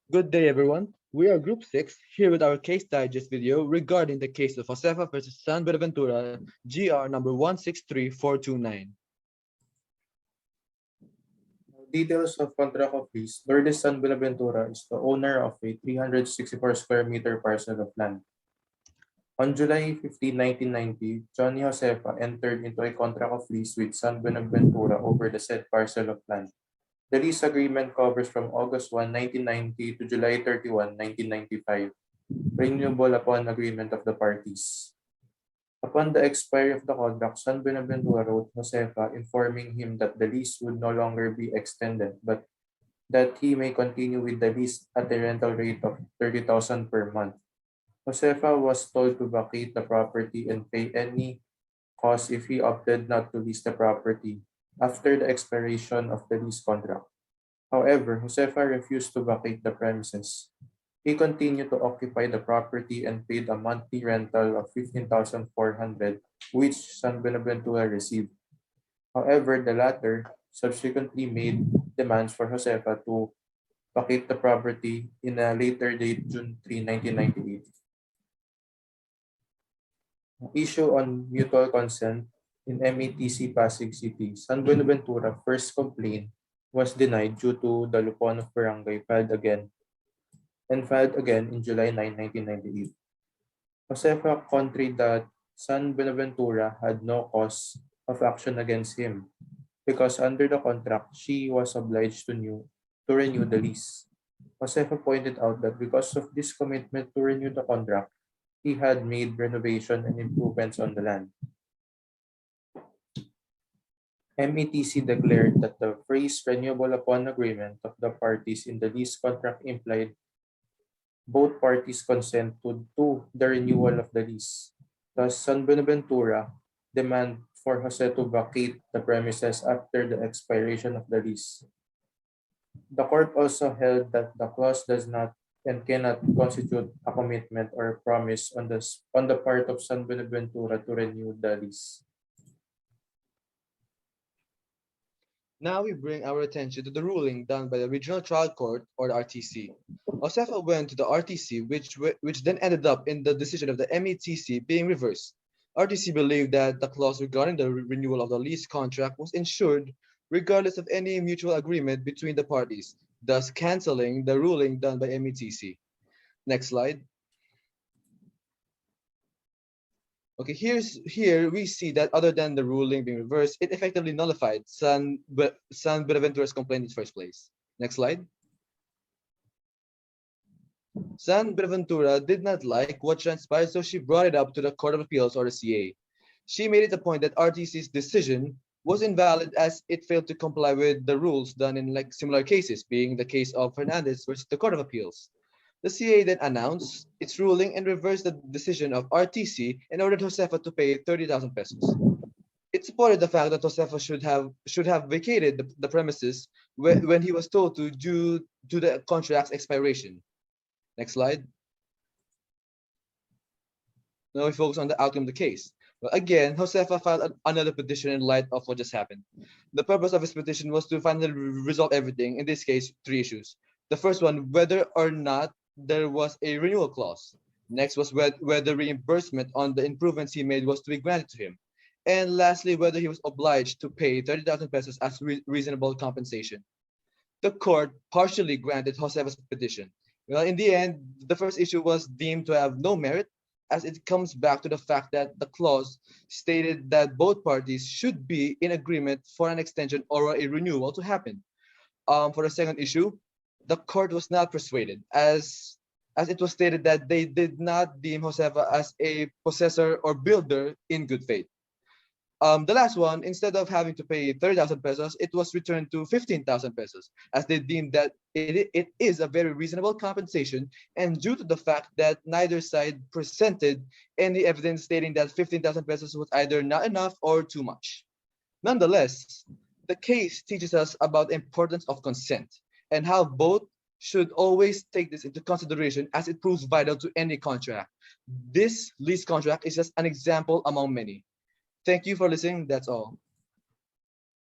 Good day, everyone. We are Group 6 here with our case digest video regarding the case of Josefa versus San Buenaventura, GR number 163429. Details of contract of lease. Lourdes San Buenaventura is the owner of a 364 square meter parcel of land. On July 15, 1990, Johnny Josefa entered into a contract of lease with San Buenaventura over the said parcel of land. The lease agreement covers from August 1, 1990 to July 31, 1995, renewable upon agreement of the parties. Upon the expiry of the contract, San Buenaventura wrote Josefa informing him that the lease would no longer be extended, but that he may continue with the lease at a rental rate of 30,000 per month. Josefa was told to vacate the property and pay any cost if he opted not to lease the property after the expiration of the lease contract. However, Josefa refused to vacate the premises. He continued to occupy the property and paid a monthly rental of 15,400, which San Buenaventura received. However, the latter subsequently made demands for Josefa to vacate the property in a later date, June 3, 1998. Issue on mutual consent in METC Pasig City. San Buenaventura first complaint was denied due to the Lupon of Barangay filed again in July 9, 1998. Josefa contrary that San Buenaventura had no cause of action against him because under the contract, she was obliged to renew the lease. Josefa pointed out that because of this commitment to renew the contract, he had made renovation and improvements on the land. METC declared that the phrase renewable upon agreement of the parties in the lease contract implied both parties consent to the renewal of the lease. Thus, San Buenaventura demand for Jose to vacate the premises after the expiration of the lease. The court also held that the clause does not and cannot constitute a commitment or promise on the part of San Buenaventura to renew the lease. Now we bring our attention to the ruling done by the Regional Trial Court, or the RTC. Josefa went to the RTC, which then ended up in the decision of the METC being reversed. RTC believed that the clause regarding the renewal of the lease contract was ensured regardless of any mutual agreement between the parties, thus canceling the ruling done by METC. Next slide. Okay, here we see that other than the ruling being reversed, it effectively nullified San Buenaventura's complaint in the first place. Next slide. San Buenaventura did not like what transpired, so she brought it up to the Court of Appeals, or the CA. She made it a point that RTC's decision was invalid as it failed to comply with the rules done in similar cases, being the case of Hernandez versus the Court of Appeals. The CA then announced its ruling and reversed the decision of RTC and ordered Josefa to pay 30,000 pesos. It supported the fact that Josefa should have vacated the premises when he was told to due to the contract's expiration. Next slide. Now we focus on the outcome of the case. Well, again, Josefa filed another petition in light of what just happened. The purpose of his petition was to finally resolve everything, in this case, 3 issues. The first one, whether or not there was a renewal clause. Next was whether reimbursement on the improvements he made was to be granted to him. And lastly, whether he was obliged to pay 30,000 pesos as reasonable compensation. The court partially granted Josefa's petition. Well, in the end, the first issue was deemed to have no merit, as it comes back to the fact that the clause stated that both parties should be in agreement for an extension or a renewal to happen. For the second issue, the court was not persuaded, as it was stated that they did not deem Josefa as a possessor or builder in good faith. The last one, instead of having to pay 30,000 pesos, it was returned to 15,000 pesos, as they deemed that it is a very reasonable compensation, and due to the fact that neither side presented any evidence stating that 15,000 pesos was either not enough or too much. Nonetheless, the case teaches us about the importance of consent and how both should always take this into consideration as it proves vital to any contract. This lease contract is just an example among many. Thank you for listening. That's all.